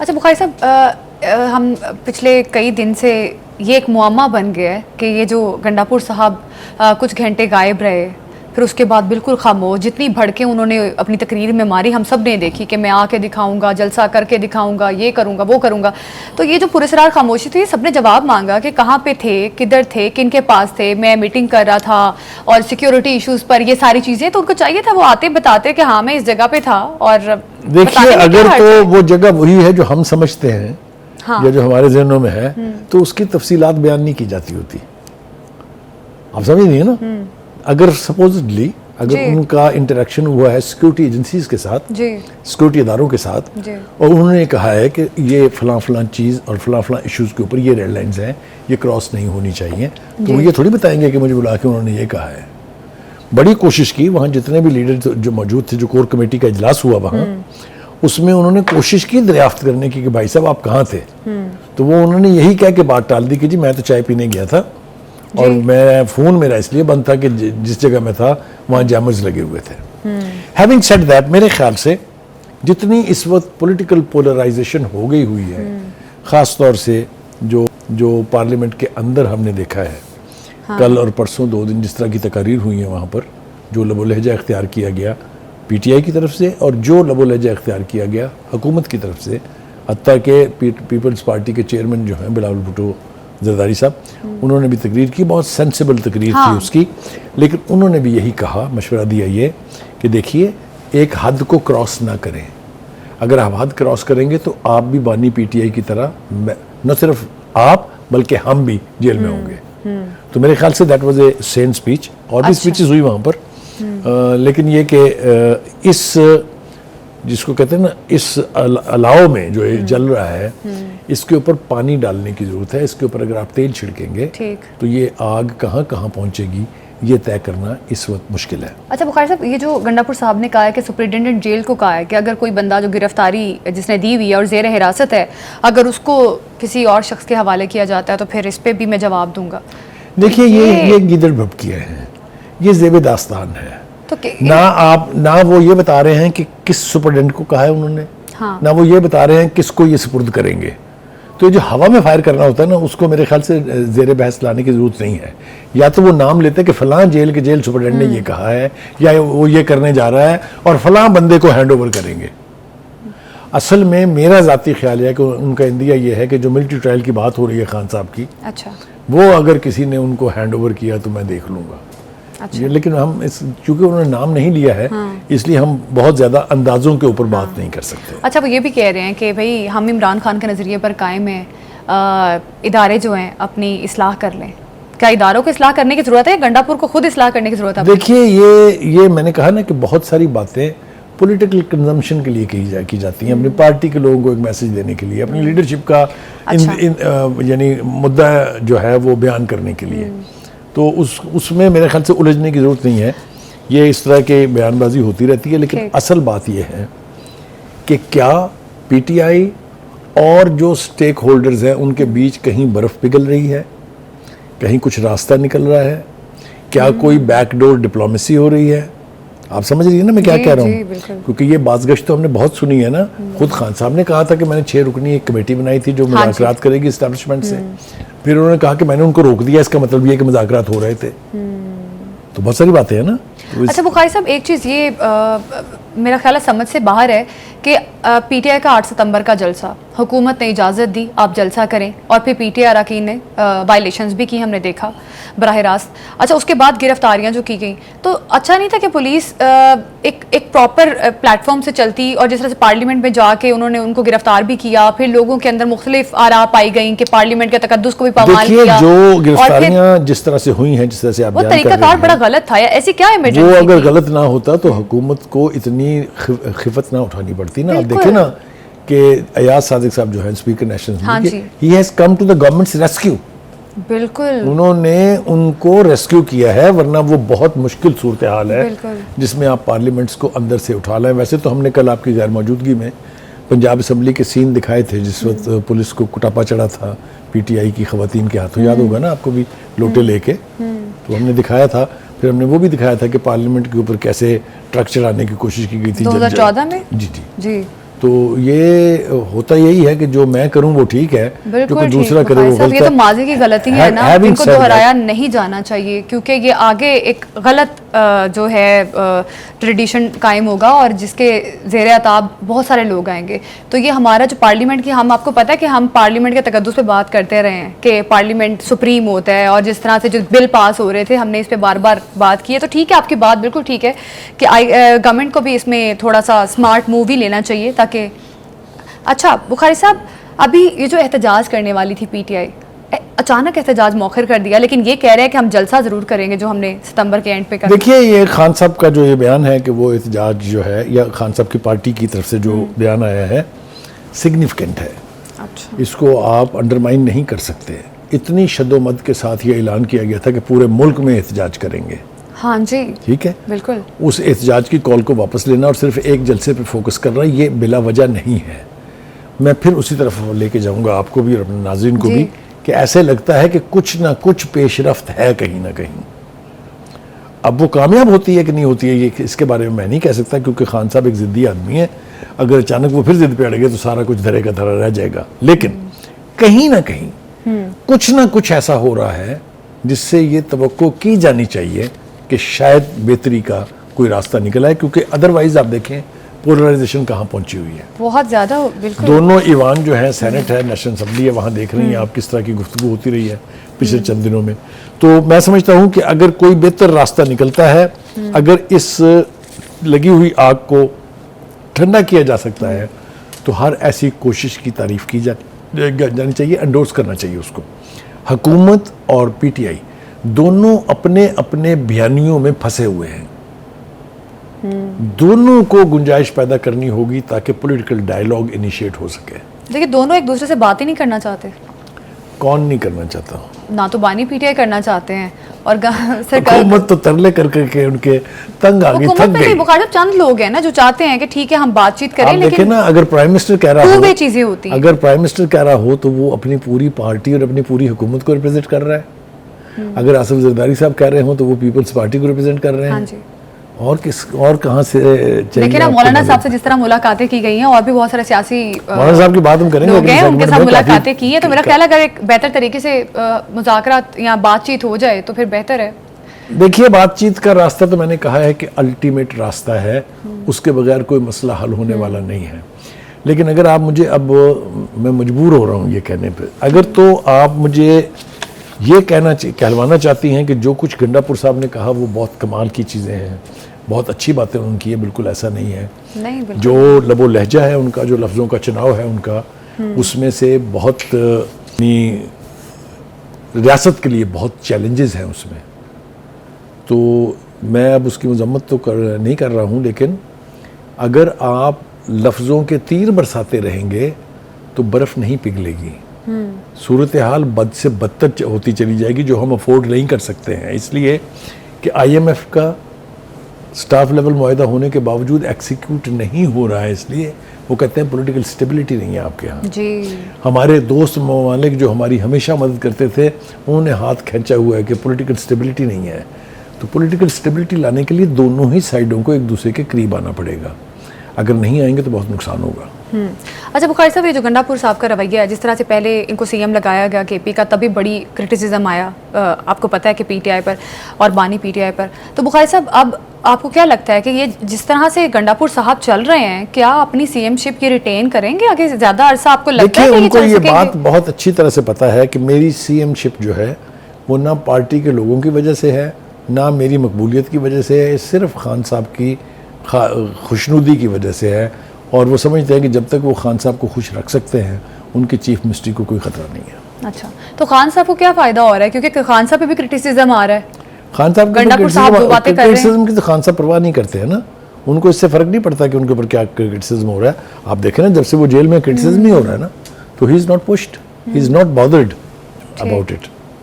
अच्छा बुखारी साहब, हम पिछले कई दिन से ये एक मुअम्मा बन गया है कि ये जो गंडापुर साहब कुछ घंटे गायब रहे, फिर उसके बाद बिल्कुल खामोश, जितनी भड़कें उन्होंने अपनी तकरीर में मारी हम सब ने देखी कि मैं आके दिखाऊंगा, जलसा करके दिखाऊंगा, ये करूंगा वो करूंगा। तो ये जो पुरस्कार खामोशी थी, सबने जवाब मांगा कि कहाँ पे थे, किधर थे, किनके पास थे, मैं मीटिंग कर रहा था और सिक्योरिटी इशूज़ पर ये सारी चीज़ें। तो उनको चाहिए था वो आते बताते कि हाँ मैं इस जगह पे था। और देखिए, अगर तो वो जगह वही है जो हम समझते हैं, हाँ। या जो हमारे जहनों में है, तो उसकी तफसीलात बयान नहीं की जाती होती। आप समझ नहीं है ना? अगर सपोजिटली अगर उनका इंटरेक्शन हुआ है सिक्योरिटी एजेंसीज के साथ, सिक्योरिटी इदारों के साथ, और उन्होंने कहा है कि ये फलां फलां चीज़ और फलां फलां इश्यूज़ के ऊपर ये रेड लाइंस हैं, ये क्रॉस नहीं होनी चाहिए, तो वो ये थोड़ी बताएंगे कि मुझे बुला के उन्होंने ये कहा है। बड़ी कोशिश की, वहाँ जितने भी लीडर जो मौजूद थे, जो कोर कमेटी का इजलास हुआ वहाँ, उसमें उन्होंने कोशिश की दरियाफ्त करने की कि भाई साहब आप कहाँ थे। तो वो उन्होंने यही कह के बात टाल दी कि जी मैं तो चाय पीने गया था और मैं फ़ोन मेरा इसलिए बंद था कि जिस जगह मैं था वहाँ जैमर्स लगे हुए थे। हैविंग सेड दैट, मेरे ख्याल से जितनी इस वक्त पॉलिटिकल पोलराइजेशन हो गई हुई है, ख़ास तौर से जो पार्लियामेंट के अंदर हमने देखा है, कल और परसों 2 दिन जिस तरह की तकारीर हुई है वहाँ पर, जो लबो लहजा इख्तियार किया गया पीटीआई की तरफ से और जो लबो लहजा इख्तियार किया गया हुकूमत की तरफ से, हत्ता के पीपल्स पार्टी के चेयरमैन जो हैं बिलावल भुट्टो जरदारी साहब, उन्होंने भी तकरीर की, बहुत सेंसिबल तकरीर थी उसकी, लेकिन उन्होंने भी यही कहा, मशवरा दिया ये कि देखिए एक हद को क्रॉस ना करें, अगर आप हद क्रॉस करेंगे तो आप भी बानी पीटीआई की तरह, न सिर्फ आप बल्कि हम भी जेल में होंगे। तो मेरे ख्याल से that was a sent speech, और भी स्पीचेस हुई वहाँ पर, लेकिन ये कि इस जिसको कहते हैं ना, इस अलाव में जो जल रहा है, इसके ऊपर पानी डालने की जरूरत है। इसके ऊपर अगर आप तेल छिड़केंगे तो ये आग कहाँ कहाँ पहुँचेगी, ये तय करना इस वक्त मुश्किल है। अच्छा बुखारी साहब, ये जो गंडापुर साहब ने कहा है कि सुपरिटेंडेंट जेल को कहा है कि अगर कोई बंदा जो गिरफ्तारी जिसने दी हुई है और जेर हिरासत है, अगर उसको किसी और शख्स के हवाले किया जाता है तो फिर इस पर भी मैं जवाब दूंगा। देखिए ये गिदड़ भभकिया है, ये ज़ेब दास्तान है। तो ना वो ये बता रहे हैं कि किस सुपरिटेंडेंट को कहा है उन्होंने, ना वो ये बता रहे हैं किसको ये सुपुर्द करेंगे। तो जो हवा में फायर करना होता है ना, उसको मेरे ख्याल से जेर बहस लाने की जरूरत नहीं है। या तो वो नाम लेते कि फलां जेल के जेल सुपरिटेंडेंट ने ये कहा है, या वो ये करने जा रहा है और फलां बंदे को हैंड ओवर करेंगे। असल में मेरा ज़ाती ख्याल है कि उनका इंदिया ये है कि जो मिलिट्री ट्रायल की बात हो रही है खान साहब की, अच्छा, वो अगर किसी ने उनको हैंड ओवर किया तो मैं देख लूँगा। अच्छा। लेकिन हम चूंकि उन्होंने नाम नहीं लिया है, इसलिए हम बहुत ज़्यादा अंदाज़ों के ऊपर बात नहीं कर सकते। अच्छा, वो ये भी कह रहे हैं कि भाई हम इमरान खान के नज़रिए पर कायम है, इदारे जो हैं अपनी इस्लाह कर लें। क्या इदारों को इस्लाह करने की ज़रूरत है, गंडापुर को खुद इस्लाह करने की ज़रूरत है? देखिए ये मैंने कहा ना कि बहुत सारी बातें पॉलिटिकल कंजम्पशन के लिए की जाती हैं, अपनी पार्टी के लोगों को एक मैसेज देने के लिए, अपनी लीडरशिप का यानी मुद्दा जो है वो बयान करने के लिए। तो उसमें मेरे ख्याल से उलझने की ज़रूरत नहीं है। ये इस तरह के बयानबाजी होती रहती है, लेकिन असल बात यह है कि क्या पीटीआई और जो स्टेक होल्डर्स हैं उनके बीच कहीं बर्फ़ पिघल रही है, कहीं कुछ रास्ता निकल रहा है, क्या कोई बैकडोर डिप्लोमेसी हो रही है? आप समझ रही है ना मैं क्या कह रहा हूँ? क्योंकि ये बाज़गश्त तो हमने बहुत सुनी है ना। खुद खान साहब ने कहा था कि मैंने 6 रुकनी एक कमेटी बनाई थी जो मुज़ाकरात करेगी इस्टेब्लिशमेंट से। फिर उन्होंने कहा कि मैंने उनको रोक दिया, इसका मतलब ये कि मुज़ाकरात हो रहे थे। तो बहुत सारी बातें हैं ना। अच्छा बुखारी साहब, एक चीज़ ये मेरा ख्याल है समझ से बाहर है कि पीटीआई का 8 सितंबर का जलसा, हुकूमत ने इजाज़त दी आप जलसा करें, और फिर पीटीआई अरकान ने वायलेशंस भी की, हमने देखा बराह रास्त। अच्छा, उसके बाद गिरफ्तारियां जो की गई, तो अच्छा नहीं था कि पुलिस एक प्रॉपर प्लेटफॉर्म से चलती, और जिस तरह से पार्लियामेंट में जाके उन्होंने उनको गिरफ्तार भी किया, फिर लोगों के अंदर मुख्तलिफ आरा पाई गई कि पार्लियामेंट के तकद्दुस को भी पामाल किया। जो गिरफ्तारियां जिस तरह से हुई हैं, जिस तरह से आप वो तरीकाकार बड़ा गलत था, ऐसी क्या इमरजेंसी? वो अगर गलत ना होता तो हुकूमत को इतनी खिफत ना उठानी पड़ती ना। आप देखें ना कि अयाज सादिक साहब जो है speaker national assembly, he has come to the government's rescue. बिल्कुल, उन्होंने उनको रेस्क्यू किया है, वरना वो बहुत मुश्किल सूरत हाल है जिसमें आप पार्लियामेंट्स को अंदर से उठा लें। वैसे तो हमने कल आपकी गैर मौजूदगी में पंजाब असम्बली के सीन दिखाए थे, जिस वक्त पुलिस को कुटापा चढ़ा था पीटीआई की खवातीन के हाथों, याद होगा ना आपको भी, लोटे लेके, तो हमने दिखाया था। फिर हमने वो भी दिखाया था कि पार्लियामेंट के ऊपर कैसे ट्रक चढ़ाने की कोशिश की गई थी 2014 में। जी जी जी। तो ये होता यही है कि जो मैं करूं वो ठीक है, जो कोई दूसरा करे वो गलत है। ये तो माजी की गलती है ना, इनको दोहराया नहीं जाना चाहिए, क्योंकि ये आगे एक गलत जो है ट्रेडिशन कायम होगा और जिसके ज़ेरे अताब बहुत सारे लोग आएंगे। तो ये हमारा जो पार्लियामेंट की, हम आपको पता है कि हम पार्लियामेंट के तकद्दुस पे बात करते रहे हैं कि पार्लियामेंट सुप्रीम होता है, और जिस तरह से जो बिल पास हो रहे थे हमने इस पर बार बार बात की है। तो ठीक है, आपकी बात बिल्कुल ठीक है कि गवर्नमेंट को भी इसमें थोड़ा सा स्मार्ट मूव ही लेना चाहिए ताकि। अच्छा बुखारी साहब, अभी ये जो एहतजाज करने वाली थी पीटीआई, अचानक एहतजाज मौखर कर दिया, लेकिन ये कह रहे हैं कि हम जलसा जरूर करेंगे जो हमने सितंबर के एंड पे कर। देखिए, ये खान साहब का जो ये बयान है कि वो एहतजाज जो है, या खान साहब की पार्टी की तरफ से जो बयान आया है, सिग्निफिकेंट है। अच्छा। इसको आप अंडरमाइन नहीं कर सकते। इतनी शद्दोमद के साथ ये ऐलान किया गया था कि पूरे मुल्क में एहतजाज करेंगे। हाँ जी, ठीक है, बिल्कुल। उस एहतजाज की कॉल को वापस लेना और सिर्फ एक जलसे पे फोकस कर रहा है, ये बिला वजह नहीं है। मैं फिर उसी तरफ लेके जाऊंगा आपको भी और अपने नाज़रीन को भी, कि ऐसे लगता है कि कुछ ना कुछ पेशरफ्त है कहीं ना कहीं। अब वो कामयाब होती है कि नहीं होती है, ये इसके बारे में मैं नहीं कह सकता, क्योंकि खान साहब एक ज़िद्दी आदमी है। अगर अचानक वो फिर जिद पे अड़ गए तो सारा कुछ धरे का धरा रह जाएगा। लेकिन कहीं ना कहीं कुछ ना कुछ ऐसा हो रहा है जिससे ये तवक्को की जानी चाहिए कि शायद बेहतरी का कोई रास्ता निकला है, क्योंकि अदरवाइज आप देखें पोलराइजेशन कहाँ पहुंची हुई है। बहुत ज़्यादा, बिल्कुल। दोनों ईवान जो है, सेनेट है, नेशनल असेंबली है, वहाँ देख रही हैं आप किस तरह की गुफ्तगू होती रही है पिछले चंद दिनों में। तो मैं समझता हूँ कि अगर कोई बेहतर रास्ता निकलता है, अगर इस लगी हुई आग को ठंडा किया जा सकता है, तो हर ऐसी कोशिश की तारीफ की जानी चाहिए, एंडोर्स करना चाहिए उसको। हुकूमत और पीटीआई दोनों अपने अपने बयानियों में फंसे हुए हैं। दोनों को गुंजाइश पैदा करनी होगी ताकि पॉलिटिकल डायलॉग इनिशिएट हो सके। देखिए, दोनों एक दूसरे से बात ही नहीं करना चाहते। कौन नहीं करना चाहता? ना तो बानी पीटीआई करना चाहते हैं और हुकूमत तो तरले कर करके उनके तंग आ गई, थक गई। बुखारी साहब, चंद लोग हैं ना जो चाहते हैं कि ठीक है हम बातचीत करें, लेकिन देखिए ना, अगर प्राइम मिनिस्टर कह रहा हो, चीजें होती हैं। अगर प्राइम मिनिस्टर कह रहा हो तो वो अपनी पूरी पार्टी और अपनी पूरी हुकूमत को रिप्रेजेंट कर रहा है। अगर आसिफ जरदारी साहब कह रहे हो तो वो पीपल्स पार्टी को रिप्रेजेंट कर रहे हैं। हाँ जी। और कहाँ से चाहिए? लेकिन मौलाना साहब से जिस तरह मुलाकातें की गई हैं, और भी बहुत सारे सियासी मौलाना साहब की बात हम करेंगे, लोग हैं, उनके साथ मुलाकातें की है, तो मेरा ख्याल है अगर एक बेहतर तरीके से मुज़ाकरात या बातचीत हो जाए तो फिर बेहतर है। देखिए, बातचीत का रास्ता तो मैंने कहा है कि अल्टीमेट रास्ता है, उसके बगैर कोई मसला हल होने वाला नहीं है। लेकिन अगर आप मुझे, अब मैं मजबूर हो रहा हूँ ये कहने पे, अगर तो आप मुझे ये कहलवाना चाहती हैं कि जो कुछ गंडापुर साहब ने कहा वो बहुत कमाल की चीज़ें हैं, बहुत अच्छी बातें उन्होंने की है, बिल्कुल ऐसा नहीं है। नहीं, बिल्कुल। जो लबो लहजा है उनका, जो लफ्ज़ों का चुनाव है उनका, उसमें से बहुत रियासत के लिए बहुत चैलेंजेस हैं उसमें। तो मैं अब उसकी मजम्मत तो नहीं कर रहा हूँ, लेकिन अगर आप लफ्ज़ों के तीर बरसाते रहेंगे तो बर्फ़ नहीं पिघलेगी। सूरत हाल बद से बदतर होती चली जाएगी, जो हम अफोर्ड नहीं कर सकते हैं। इसलिए कि IMF का स्टाफ लेवल मुआहदा होने के बावजूद एक्सिक्यूट नहीं हो रहा है, इसलिए वो कहते हैं पॉलिटिकल स्टेबिलिटी नहीं है आपके यहाँ जी। हमारे दोस्त ममालिक जो हमारी हमेशा मदद करते थे, उन्होंने हाथ खींचा हुआ है कि पॉलिटिकल स्टेबिलिटी नहीं है। तो पॉलिटिकल स्टेबिलिटी लाने के लिए दोनों ही साइडों को एक दूसरे के करीब आना पड़ेगा। अगर नहीं आएंगे तो बहुत नुकसान होगा। अच्छा बुखारी साहब, ये जो गंडापुर साहब का रवैया है, जिस तरह से पहले इनको CM लगाया गया KP का, तभी बड़ी क्रिटिसिज्म आया, आपको पता है कि PTI पर और बानी PTI पर। तो बुखारी साहब, अब आपको क्या लगता है कि ये जिस तरह से गंडापुर साहब चल रहे हैं, क्या अपनी CM-शिप की रिटेन करेंगे आगे ज़्यादा अरसा? आपको लगता है कि उनको ये बात बहुत अच्छी तरह से पता है कि मेरी CM-शिप जो है वो ना पार्टी के लोगों की वजह से है, ना मेरी मकबूलियत की वजह से है, सिर्फ खान साहब की खुशनुदी की वजह से है। और वो समझते हैं कि जब तक वो खान साहब को खुश रख सकते हैं, उनके चीफ मिनिस्ट्री को कोई खतरा नहीं है। अच्छा, तो खान साहब को क्या फायदा हो रहा है? क्योंकि खान साहब पे भी क्रिटिसिज्म आ रहा है। खान साहब क्रिटिसिज्म की तो खान साहब परवाह नहीं करते हैं ना, उनको इससे फर्क नहीं पड़ता कि उनके ऊपर क्या क्रिटिसिज्म हो रहा है। आप देखें ना, जब से वो जेल में क्रिटिसिज्म नहीं हो रहा है ना, तो he is not pushed, he is not bothered about it.